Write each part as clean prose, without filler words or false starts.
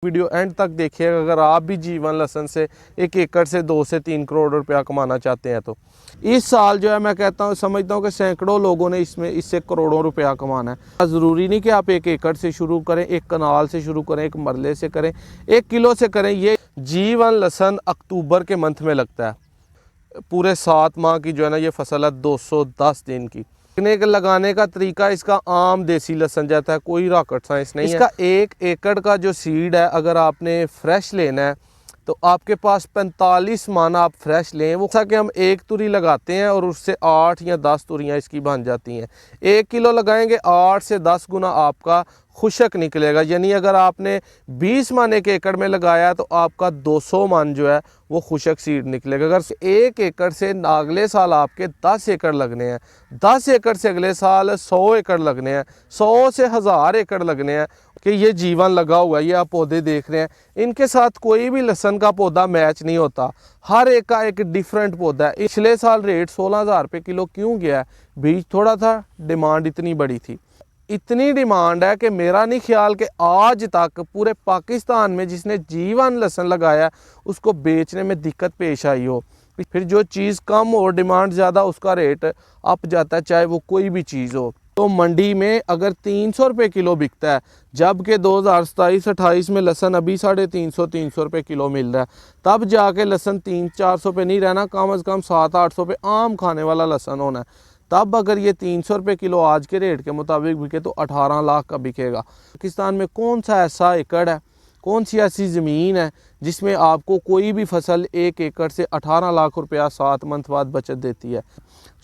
Video and तक देखिएगा। अगर आप भी जीवन लहसन से 1 एकड़ से 2 से 3 करोड़ रुपया कमाना चाहते हैं तो इस साल जो है मैं कहता हूँ समझता हूँ कि सैकड़ों लोगों ने इससे करोड़ों रुपया कमाना है। ज़रूरी नहीं कि आप 1 एकड़ से शुरू करें, एक कनाल से शुरू करें, एक मरले से करें, 1 किलो से करें। ये जीवन लहसन अक्टूबर के मंथ में लगता है। पूरे 7 माह की जो है ना ये फसल है 210 दिन की। लगाने का तरीका इसका आम देसी लहसन जाता है, कोई रॉकेट साइंस नहीं है। इसका 1 एकड़ का जो सीड है अगर आपने फ्रेश लेना है तो आपके पास 45 मन आप फ्रेश लें। वो जैसा कि हम 1 तुरी लगाते हैं और उससे 8 या 10 तुरियाँ इसकी बन जाती हैं। 1 किलो लगाएंगे 8 से 10 गुना आपका खुशक निकलेगा। यानी अगर आपने 20 मन 1 एकड़ में लगाया तो आपका 200 मन जो है वो खुशक सीड निकलेगा। अगर 1 एकड़ से अगले साल आपके 10 एकड़ लगने हैं, 10 एकड़ से अगले साल 100 एकड़ लगने हैं, 100 से 1000 एकड़ लगने हैं कि ये जीवन लगा हुआ है। ये आप पौधे देख रहे हैं, इनके साथ कोई भी लहसन का पौधा मैच नहीं होता। हर एक का एक डिफरेंट पौधा है। पिछले साल रेट 16,000 रुपये किलो क्यों गया? बीज थोड़ा था, डिमांड इतनी बड़ी थी। इतनी डिमांड है कि मेरा नहीं ख्याल कि आज तक पूरे पाकिस्तान में जिसने जीवन लहसन लगाया उसको बेचने में दिक्कत पेश आई हो। फिर जो चीज़ कम और डिमांड ज़्यादा उसका रेट अप जाता है, चाहे वो कोई भी चीज़ हो। तो मंडी में अगर 300 रुपये किलो बिकता है, जबकि 2027-28 में लहसन अभी 350 रुपये किलो मिल रहा है, तब जाके लहसन 300-400 पे नहीं रहना, कम अज़ कम 700-800 पे आम खाने वाला लहसन होना है। तब अगर ये 300 रुपये किलो आज के रेट के मुताबिक बिके तो 18 लाख का बिकेगा। पाकिस्तान में कौन सा ऐसा एकड़ है, कौन सी ऐसी ज़मीन है जिसमें आपको कोई भी फसल 1 एकड़ से 18 लाख रुपया 7 मंथ बाद बचत देती है?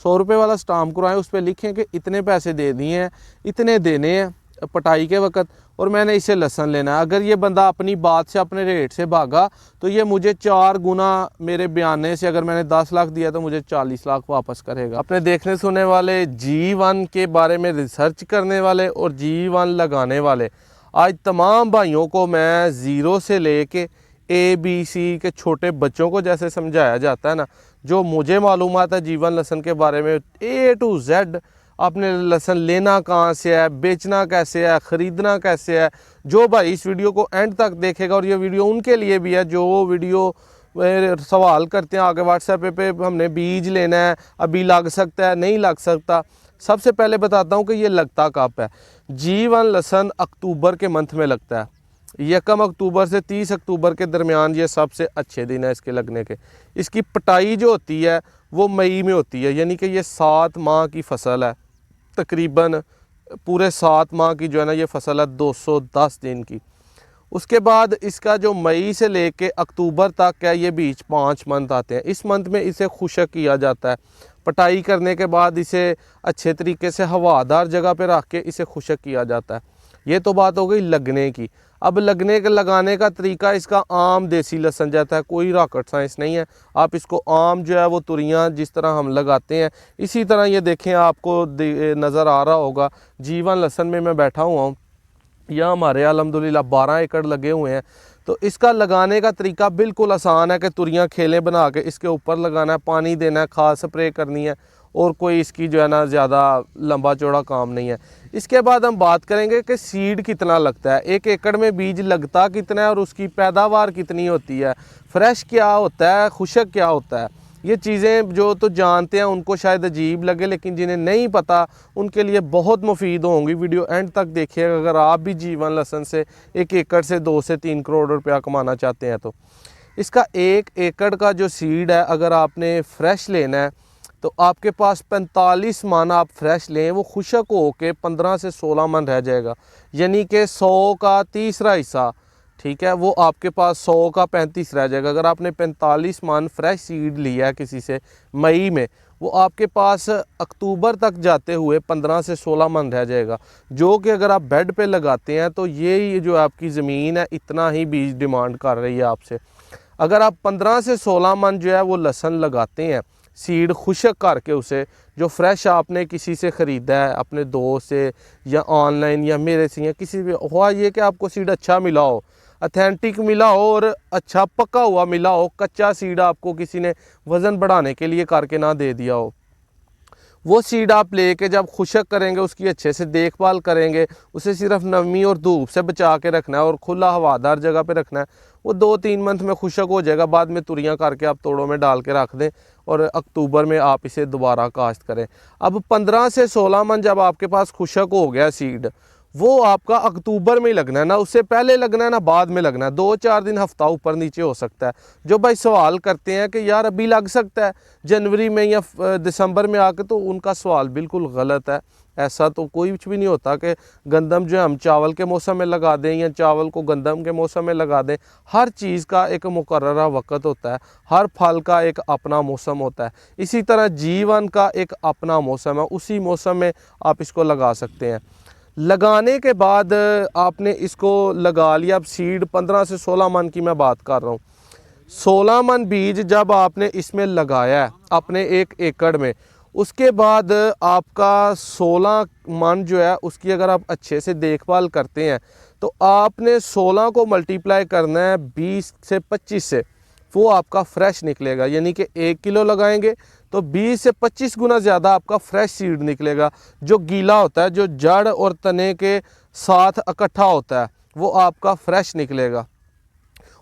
100 रुपये वाला स्टाम्प करवाएं, उस पर लिखें कि इतने पैसे दे दिए हैं, इतने देने हैं पटाई के वक्त और मैंने इसे लहसन लेना है। अगर ये बंदा अपनी बात से अपने रेट से भागा तो ये मुझे 4 गुना मेरे बयाने से, अगर मैंने 10 लाख दिया तो मुझे 40 लाख वापस करेगा। अपने देखने सुनने वाले, G1 के बारे में रिसर्च करने वाले और G1 लगाने वाले आज तमाम भाइयों को मैं ज़ीरो से लेके ABC के छोटे बच्चों को जैसे समझाया जाता है ना, जो मुझे मालूमात है जीवन लहसन के बारे में A to Z। आपने लहसन लेना कहाँ से है, बेचना कैसे है, ख़रीदना कैसे है। जो भाई इस वीडियो को एंड तक देखेगा, और ये वीडियो उनके लिए भी है जो वीडियो सवाल करते हैं आगे व्हाट्सएप पे हमने बीज लेना है, अभी लग सकता है नहीं लग सकता। सबसे पहले बताता हूँ कि ये लगता कब है। जीवन लहसन अक्टूबर के मंथ में लगता है। 1 अक्टूबर से 30 अक्टूबर के दरमियान ये सबसे अच्छे दिन है इसके लगने के। इसकी पटाई जो होती है वो मई में होती है, यानी कि ये 7 माह की फसल है। तकरीबन पूरे 7 माह की जो है ना ये फसल है 210 दिन की। उसके बाद इसका जो मई से लेके अक्टूबर तक है ये बीच 5 मंथ आते हैं। इस मंथ में इसे खुशक किया जाता है। पटाई करने के बाद इसे अच्छे तरीके से हवादार जगह पे रख के इसे खुशक किया जाता है। ये तो बात हो गई लगने की। अब लगाने का तरीका इसका आम देसी लहसन जाता है, कोई रॉकेट साइंस नहीं है। आप इसको आम जो है वो तुरियाँ जिस तरह हम लगाते हैं इसी तरह ये देखें, आपको नज़र आ रहा होगा। जीवन लहसन में मैं बैठा हुआ हूँ, यहाँ हमारे अल्हम्दुलिल्लाह 12 एकड़ लगे हुए हैं। तो इसका लगाने का तरीका बिल्कुल आसान है कि तुरियाँ खेलें बना के इसके ऊपर लगाना है, पानी देना है, खाद स्प्रे करनी है, और कोई इसकी जो है ना ज़्यादा लंबा चौड़ा काम नहीं है। इसके बाद हम बात करेंगे कि सीड कितना लगता है, 1 एकड़ में बीज लगता कितना है और उसकी पैदावार कितनी होती है, फ्रेश क्या होता है, खुशक क्या होता है। ये चीज़ें जो तो जानते हैं उनको शायद अजीब लगे, लेकिन जिन्हें नहीं पता उनके लिए बहुत मुफीद होंगी। वीडियो एंड तक देखिएगा। अगर आप भी जीवन लहसन से 1 एकड़ से 2 से 3 करोड़ रुपया कमाना चाहते हैं तो इसका 1 एकड़ का जो सीड है अगर आपने फ्रेश लेना है तो आपके पास 45 मन आप फ्रेश लें, वो खुशक हो के 15 से 16 मन रह जाएगा। यानी कि 100 का तीसरा हिस्सा, ठीक है, वो आपके पास 100 का 35 रह जाएगा। अगर आपने 45 मन फ्रेश सीड लिया है किसी से मई में, वो आपके पास अक्टूबर तक जाते हुए 15 से 16 मन रह जाएगा, जो कि अगर आप बेड पे लगाते हैं तो ये जो आपकी ज़मीन है इतना ही बीज डिमांड कर रही है आपसे। अगर आप 15 से 16 मन जो है वो लहसन लगाते हैं सीड खुशक करके, उसे जो फ्रेश आपने किसी से ख़रीदा है, अपने दोस्त से या ऑनलाइन या मेरे से या किसी भी, हुआ ये कि आपको सीड अच्छा मिला हो, अथेंटिक मिला हो और अच्छा पका हुआ मिला हो, कच्चा सीड आपको किसी ने वज़न बढ़ाने के लिए करके ना दे दिया हो, वो सीड आप लेके जब खुशक करेंगे, उसकी अच्छे से देखभाल करेंगे, उसे सिर्फ नमी और धूप से बचा के रखना है और खुला हवादार जगह पे रखना है। वो 2-3 मंथ में खुशक हो जाएगा, बाद में तुरियां करके आप तोड़ों में डाल के रख दें और अक्टूबर में आप इसे दोबारा काश्त करें। अब 15 से 16 मन जब आपके पास खुशक हो गया सीड, वो आपका अक्टूबर में ही लगना है, ना उससे पहले लगना है ना बाद में लगना है। 2-4 दिन हफ्ता ऊपर नीचे हो सकता है। जो भाई सवाल करते हैं कि यार अभी लग सकता है जनवरी में या दिसंबर में आके, तो उनका सवाल बिल्कुल गलत है। ऐसा तो कोई भी नहीं होता कि गंदम जो हम चावल के मौसम में लगा दें या चावल को गंदम के मौसम में लगा दें। हर चीज़ का एक मुकर्ररा वक़्त होता है, हर फल का एक अपना मौसम होता है। इसी तरह जीवन का एक अपना मौसम है, उसी मौसम में आप इसको लगा सकते हैं। लगाने के बाद आपने इसको लगा लिया। अब सीड 15 से 16 मन की मैं बात कर रहा हूँ। 16 मन बीज जब आपने इसमें लगाया है अपने 1 एकड़ में, उसके बाद आपका 16 मन जो है उसकी अगर आप अच्छे से देखभाल करते हैं तो आपने 16 को मल्टीप्लाई करना है 20 से 25 से, वो आपका फ्रेश निकलेगा। यानी कि 1 किलो लगाएंगे तो 20 से 25 गुना ज़्यादा आपका फ्रेश सीड निकलेगा। जो गीला होता है, जो जड़ और तने के साथ इकट्ठा होता है, वो आपका फ्रेश निकलेगा।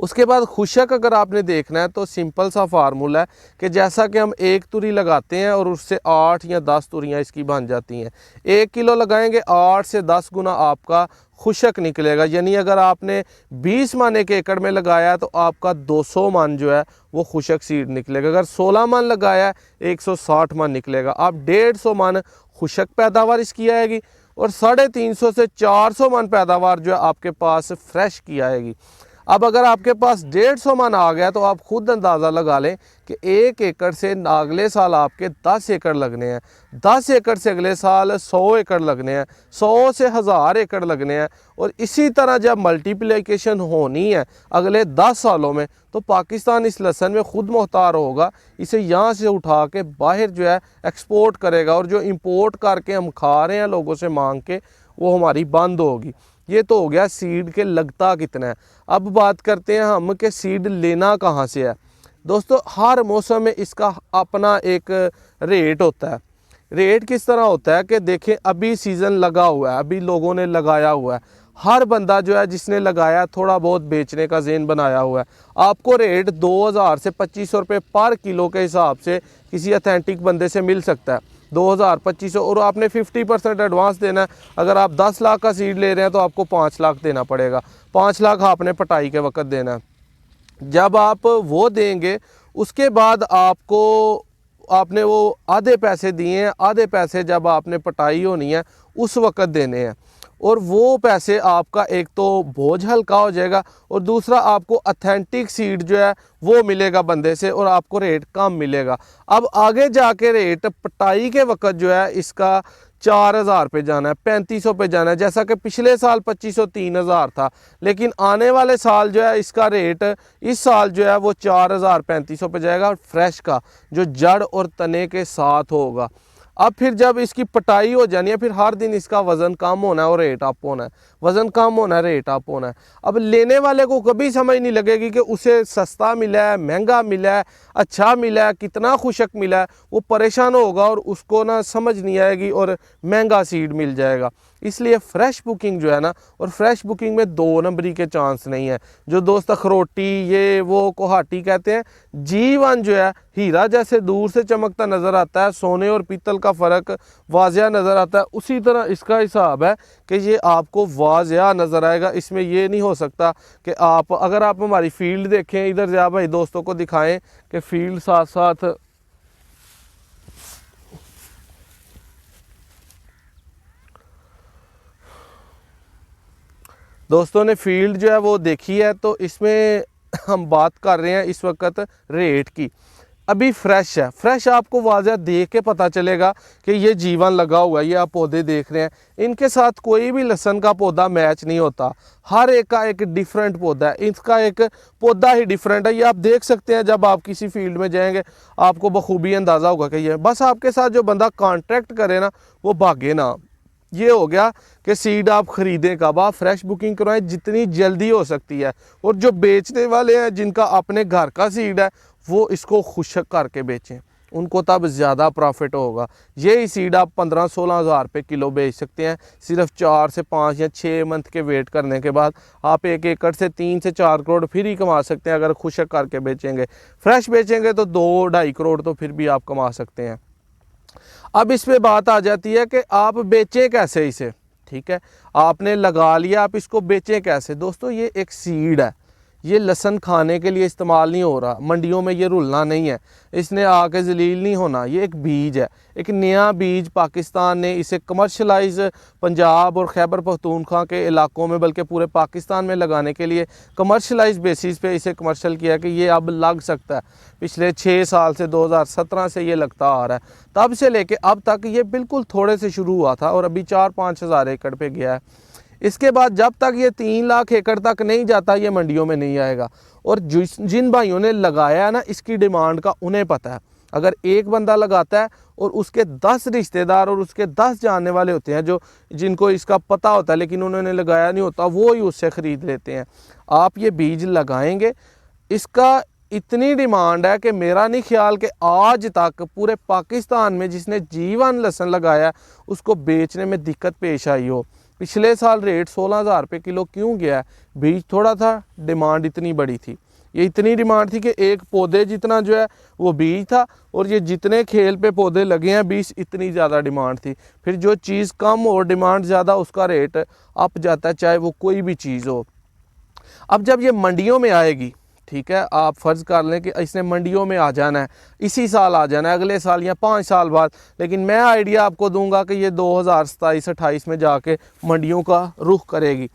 उसके बाद खुशक अगर आपने देखना है तो सिंपल सा फार्मूला है कि जैसा कि हम 1 तुरी लगाते हैं और उससे 8 या 10 तुरियाँ इसकी बन जाती हैं। 1 किलो लगाएंगे 8 से 10 गुना आपका खुशक निकलेगा। यानी अगर आपने 20 मन 1 एकड़ में लगाया तो आपका 200 मन जो है वो खुशक सीड निकलेगा। अगर 16 मन लगाया 160 मन निकलेगा। आप 150 मन खुशक पैदावार इसकी आएगी और 350 से 400 मन पैदावार जो है आपके पास फ्रेश की आएगी। अब अगर आपके पास 150 मन आ गया तो आप खुद अंदाज़ा लगा लें कि 1 एकड़ से अगले साल आपके 10 एकड़ लगने हैं, 10 एकड़ से अगले साल 100 एकड़ लगने हैं, 100 से 1000 एकड़ लगने हैं। और इसी तरह जब मल्टीप्लिकेशन होनी है अगले 10 सालों में, तो पाकिस्तान इस लहसुन में ख़ुद मुख्तार होगा। इसे यहाँ से उठा के बाहर जो है एक्सपोर्ट करेगा और जो इंपोर्ट करके हम खा रहे हैं लोगों से मांग के, वो हमारी बंद होगी। ये तो हो गया सीड के लगता कितना है। अब बात करते हैं हम कि सीड लेना कहाँ से है। दोस्तों, हर मौसम में इसका अपना एक रेट होता है। रेट किस तरह होता है कि देखें, अभी सीज़न लगा हुआ है, अभी लोगों ने लगाया हुआ है। हर बंदा जो है जिसने लगाया थोड़ा बहुत बेचने का ज़हन बनाया हुआ है। आपको रेट 2000 से 2500 रुपये पर किलो के हिसाब से किसी अथेंटिक बंदे से मिल सकता है। 2000-2500 और आपने 50% एडवांस देना है। अगर आप 10 लाख का सीड ले रहे हैं तो आपको 5 लाख देना पड़ेगा। 5 लाख आपने पटाई के वक्त देना है। जब आप वो देंगे उसके बाद आपने वो आधे पैसे दिए हैं, आधे पैसे जब आपने पटाई होनी है उस वक्त देने हैं। और वो पैसे आपका एक तो बोझ हल्का हो जाएगा और दूसरा आपको अथेंटिक सीड जो है वो मिलेगा बंदे से और आपको रेट कम मिलेगा। अब आगे जाके रेट पटाई के वक्त जो है इसका 4000 पे जाना है, 3500 पे जाना है। जैसा कि पिछले साल 2500-3000 था, लेकिन आने वाले साल जो है इसका रेट इस साल जो है वो 4000-3500 पे जाएगा। फ्रेश का जो जड़ और तने के साथ होगा। अब फिर जब इसकी पटाई हो जानी है, फिर हर दिन इसका वज़न कम होना है और रेट अप होना है, वज़न कम होना है, रेट अप होना है। अब लेने वाले को कभी समझ नहीं लगेगी कि उसे सस्ता मिला है, महंगा मिला है, अच्छा मिला है, कितना खुशक मिला है। वो परेशान होगा और उसको ना समझ नहीं आएगी और महंगा सीड मिल जाएगा। इसलिए फ्रेश बुकिंग जो है ना, और फ्रेश बुकिंग में 2 नंबरी के चांस नहीं है। जो दोस्त अखरोटी ये वो कोहाटी कहते हैं, जीवन जो है हीरा जैसे दूर से चमकता नज़र आता है, सोने और पीतल का फ़र्क वाज़िया नज़र आता है, उसी तरह इसका हिसाब है कि ये आपको वाज़िया नज़र आएगा। इसमें ये नहीं हो सकता कि अगर आप हमारी फील्ड देखें, इधर जा भाई दोस्तों को दिखाएं कि फील्ड साथ साथ दोस्तों ने फील्ड जो है वो देखी है। तो इसमें हम बात कर रहे हैं इस वक्त रेट की। अभी फ्रेश है, फ्रेश आपको वाज़ह देख के पता चलेगा कि ये जीवन लगा हुआ है। ये आप पौधे देख रहे हैं, इनके साथ कोई भी लहसुन का पौधा मैच नहीं होता। हर एक का एक डिफरेंट पौधा है, इसका एक पौधा ही डिफरेंट है। ये आप देख सकते हैं, जब आप किसी फील्ड में जाएंगे आपको बखूबी अंदाज़ा होगा कि ये बस आपके साथ जो बंदा कॉन्ट्रैक्ट करे ना वो भागे ना। ये हो गया कि सीड आप ख़रीदें कब, आप फ्रेश बुकिंग करवाएं जितनी जल्दी हो सकती है। और जो बेचने वाले हैं जिनका अपने घर का सीड है वो इसको खुशक करके बेचें। उनको तब ज़्यादा प्रॉफिट होगा। यही सीड आप 15-16 हज़ार रुपये किलो बेच सकते हैं। सिर्फ 4 से 5 या 6 मंथ के वेट करने के बाद आप 1 एकड़ से 3 से 4 करोड़ फिर ही कमा सकते हैं। अगर खुशक करके बेचेंगे, फ्रेश बेचेंगे तो 2-2.5 करोड़ तो फिर भी आप कमा सकते हैं। अब इस पे बात आ जाती है कि आप बेचें कैसे इसे। ठीक है, आपने लगा लिया, आप इसको बेचें कैसे। दोस्तों ये एक सीड है, ये लहसुन खाने के लिए इस्तेमाल नहीं हो रहा, मंडियों में ये रुलना नहीं है, इसने आके जलील नहीं होना। ये एक बीज है, एक नया बीज। पाकिस्तान ने इसे कमर्शलाइज पंजाब और खैबर पख्तूनख्वा के इलाकों में, बल्कि पूरे पाकिस्तान में लगाने के लिए कमर्शलाइज बेसिस पे इसे कमर्शल किया कि ये अब लग सकता है। पिछले 6 साल से 2017 से ये लगता आ रहा है, तब से लेके अब तक ये बिल्कुल थोड़े से शुरू हुआ था और अभी 4-5 हज़ार एकड़ पे गया है। इसके बाद जब तक ये 3 लाख एकड़ तक नहीं जाता ये मंडियों में नहीं आएगा। और जिन भाइयों ने लगाया है ना, इसकी डिमांड का उन्हें पता है। अगर एक बंदा लगाता है और उसके 10 रिश्तेदार और उसके 10 जानने वाले होते हैं जो जिनको इसका पता होता है लेकिन उन्होंने लगाया नहीं होता, वो ही उससे ख़रीद लेते हैं। आप ये बीज लगाएंगे, इसका इतनी डिमांड है कि मेरा नहीं ख्याल कि आज तक पूरे पाकिस्तान में जिसने जीवन लहसुन लगाया उसको बेचने में दिक्कत पेश आई हो। पिछले साल रेट 16 हज़ार रुपये किलो क्यों गया? बीज थोड़ा था, डिमांड इतनी बड़ी थी। ये इतनी डिमांड थी कि एक पौधे जितना जो है वो बीज था, और ये जितने खेल पे पौधे लगे हैं बीज, इतनी ज़्यादा डिमांड थी। फिर जो चीज़ कम और डिमांड ज़्यादा उसका रेट अप जाता है, चाहे वो कोई भी चीज़ हो। अब जब ये मंडियों में आएगी, ठीक है, आप फ़र्ज़ कर लें कि इसने मंडियों में आ जाना है, इसी साल आ जाना है, अगले साल या 5 साल बाद, लेकिन मैं आइडिया आपको दूंगा कि ये 2027-28 में जाके मंडियों का रुख करेगी।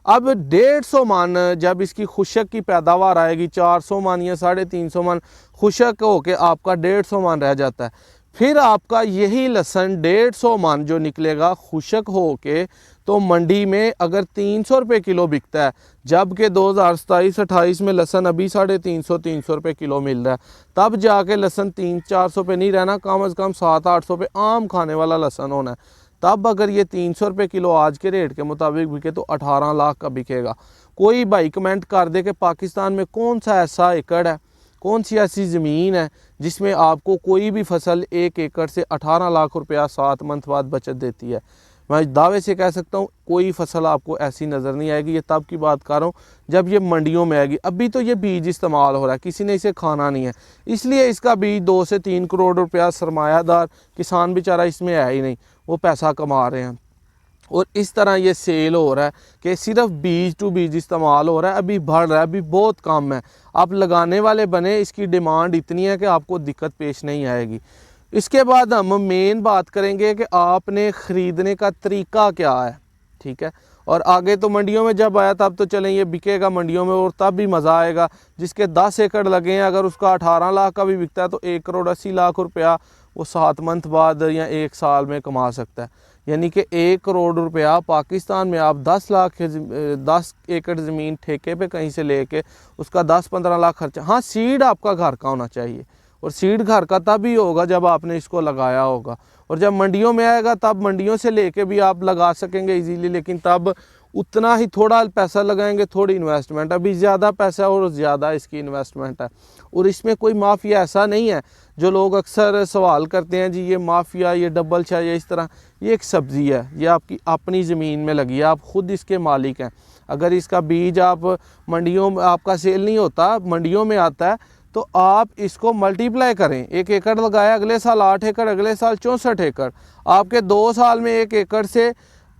अब 150 मन जब इसकी खुशक की पैदावार आएगी, 400 मन या 350 मन खुशक होके आपका 150 मन रह जाता है। फिर आपका यही लहसुन 150 मन जो निकलेगा खुशक होके, तो मंडी में अगर 300 रुपये किलो बिकता है, जबकि 2027-28 में लहसुन अभी 350 रुपये किलो मिल रहा है, तब जाके लहसुन 300-400 पे नहीं रहना, कम से कम 700-800 पे आम खाने वाला लहसुन होना है। तब अगर ये 300 रुपये किलो आज के रेट के मुताबिक बिके तो 18 लाख का बिकेगा। कोई भाई कमेंट कर दे कि पाकिस्तान में कौन सा ऐसा एकड़ है, कौन सी ऐसी ज़मीन है जिसमें आपको कोई भी फसल 1 एकड़ से 18 लाख रुपया 7 मंथ बाद बचत देती है। मैं दावे से कह सकता हूँ कोई फसल आपको ऐसी नज़र नहीं आएगी। ये तब की बात कर रहा हूँ जब ये मंडियों में आएगी। अभी तो ये बीज इस्तेमाल हो रहा है, किसी ने इसे खाना नहीं है, इसलिए इसका बीज 2 से 3 करोड़ रुपया सरमायादार किसान बेचारा इसमें है ही नहीं, वो पैसा कमा रहे हैं। और इस तरह ये सेल हो रहा है कि सिर्फ बीज टू बीज इस्तेमाल हो रहा है, अभी बढ़ रहा है, अभी बहुत कम है। आप लगाने वाले बने, इसकी डिमांड इतनी है कि आपको दिक्कत पेश नहीं आएगी। इसके बाद हम मेन बात करेंगे कि आपने ख़रीदने का तरीका क्या है, ठीक है। और आगे तो मंडियों में जब आया तब तो चलें ये बिकेगा मंडियों में और तब भी मज़ा आएगा। जिसके 10 एकड़ लगे हैं, अगर उसका 18 लाख का भी बिकता है तो 1 करोड़ 80 लाख रुपया वो 7 मंथ बाद या 1 साल में कमा सकता है। यानी कि 1 करोड़ रुपया पाकिस्तान में आप 10 एकड़ ज़मीन ठेके पे कहीं से लेके उसका 10-15 लाख खर्चा। हाँ, सीड आपका घर का होना चाहिए, और सीड घर का तब ही होगा जब आपने इसको लगाया होगा। और जब मंडियों में आएगा तब मंडियों से लेके भी आप लगा सकेंगे इजीली, लेकिन तब उतना ही थोड़ा पैसा लगाएंगे, थोड़ी इन्वेस्टमेंट। अभी ज़्यादा पैसा और ज़्यादा इसकी इन्वेस्टमेंट है। और इसमें कोई माफिया ऐसा नहीं है जो लोग अक्सर सवाल करते हैं, जी ये माफिया, ये डबल चाय, ये इस तरह। ये एक सब्ज़ी है, ये आपकी अपनी ज़मीन में लगी है, आप ख़ुद इसके मालिक हैं। अगर इसका बीज आप मंडियों में आपका सेल नहीं होता, मंडियों में आता है, तो आप इसको मल्टीप्लाई करें। 1 एकड़ लगाया, अगले साल 8 एकड़, अगले साल 64 एकड़। आपके 2 साल में 1 एकड़ से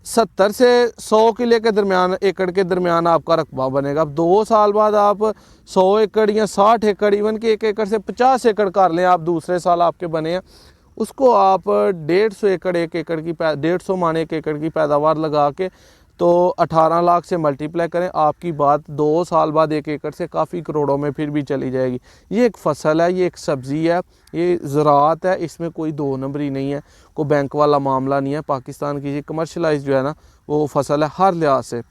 70 से 100 किले के दरमियान, एकड़ के दरमियान आपका रकबा बनेगा। अब 2 साल बाद आप 100 एकड़ या 60 एकड़, इवन कि 1 एकड़ से 50 एकड़ कर लें आप, दूसरे साल आपके बने हैं, उसको आप 150 एकड़ 1 एकड़ की 150 मान 1 एकड़ की पैदावार लगा के तो 18 लाख से मल्टीप्लाई करें। आपकी बात 2 साल बाद 1 एकड़ से काफ़ी करोड़ों में फिर भी चली जाएगी। ये एक फसल है, ये एक सब्ज़ी है, ये ज़राअत है, इसमें कोई 2 नंबरी नहीं है, कोई बैंक वाला मामला नहीं है। पाकिस्तान की ये कमर्शलाइज जो है ना वो फसल है हर लिहाज से।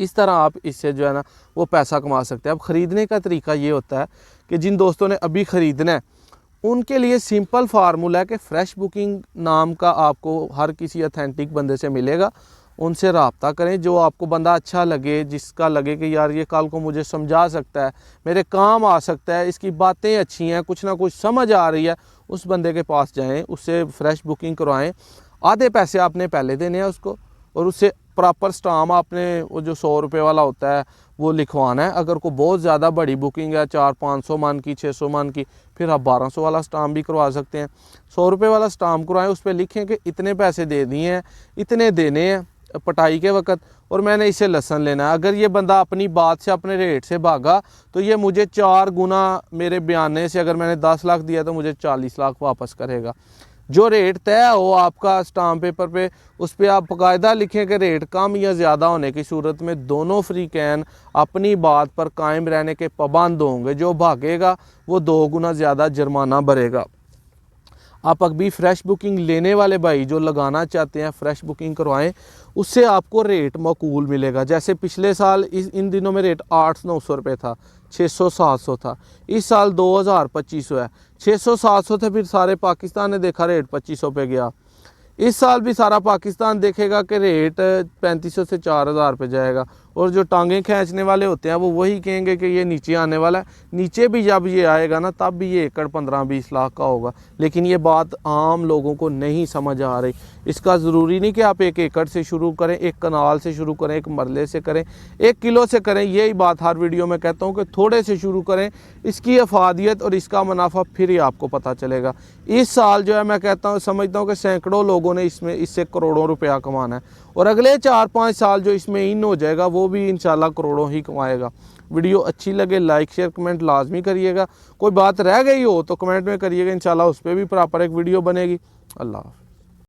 इस तरह आप इससे जो है ना वो पैसा कमा सकते हैं। अब ख़रीदने का तरीका ये होता है कि जिन दोस्तों ने अभी ख़रीदना है उनके लिए सिंपल फार्मूला है कि फ़्रेश बुकिंग नाम का आपको हर किसी अथेंटिक बंदे से मिलेगा। उनसे रब्ता करें। जो आपको बंदा अच्छा लगे, जिसका लगे कि यार ये कल को मुझे समझा सकता है, मेरे काम आ सकता है, इसकी बातें अच्छी हैं, कुछ ना कुछ समझ आ रही है, उस बंदे के पास जाएं, उससे फ्रेश बुकिंग करवाएं। आधे पैसे आपने पहले देने हैं उसको, और उससे प्रॉपर स्टाम्प आपने वो जो 100 रुपये वाला होता है वो लिखवाना है। अगर को बहुत ज़्यादा बड़ी बुकिंग है, 400-500 मन की, 600 मन की, फिर आप 1200 वाला स्टाम्प भी करवा सकते हैं। 100 रुपये वाला स्टाम्प करवाएं, उस पर लिखें कि इतने पैसे दे दिए हैं, इतने देने हैं पटाई के वक्त, और मैंने इसे लसन लेना है। अगर ये बंदा अपनी बात से, अपने रेट से भागा, तो ये मुझे 4 गुना मेरे बयाने से, अगर मैंने 10 लाख दिया तो मुझे 40 लाख वापस करेगा। जो रेट तय हो आपका स्टाम्प पेपर पे, उस पर आप बाकायदा लिखें कि रेट कम या ज़्यादा होने की सूरत में दोनों फ्रीकैन अपनी बात पर कायम रहने के पाबंद होंगे। जो भागेगा वो 2 गुना ज़्यादा जुर्माना भरेगा। आप अभी फ्रेश बुकिंग लेने वाले भाई जो लगाना चाहते हैं, फ्रेश बुकिंग करवाएं, उससे आपको रेट माकूल मिलेगा। जैसे पिछले साल इन दिनों में रेट 800-900 रुपये था, 600-700 था। इस साल 2000-2500 है। 600-700 थे, फिर सारे पाकिस्तान ने देखा रेट 2500 पे गया। इस साल भी सारा पाकिस्तान देखेगा कि रेट 3500 से 4000 पे जाएगा, और जो टांगें खींचने वाले होते हैं वो वही कहेंगे कि ये नीचे आने वाला है। नीचे भी जब ये आएगा ना, तब भी ये एकड़ 15-20 लाख का होगा। लेकिन ये बात आम लोगों को नहीं समझ आ रही। इसका ज़रूरी नहीं कि आप 1 एकड़ से शुरू करें, 1 कनाल से शुरू करें, 1 मरले से करें, 1 किलो से करें। यही बात हर वीडियो में कहता हूँ कि थोड़े से शुरू करें, इसकी अफादियत और इसका मुनाफा फिर ही आपको पता चलेगा। इस साल जो है मैं कहता हूँ, समझता हूँ कि सैकड़ों लोगों ने इससे करोड़ों रुपया कमाना है, और अगले 4-5 साल जो इसमें इन हो जाएगा वो भी इंशाल्लाह करोड़ों ही कमाएगा। वीडियो अच्छी लगे लाइक शेयर कमेंट लाजमी करिएगा। कोई बात रह गई हो तो कमेंट में करिएगा, इंशाल्लाह उस पर भी प्रॉपर एक वीडियो बनेगी। अल्लाह।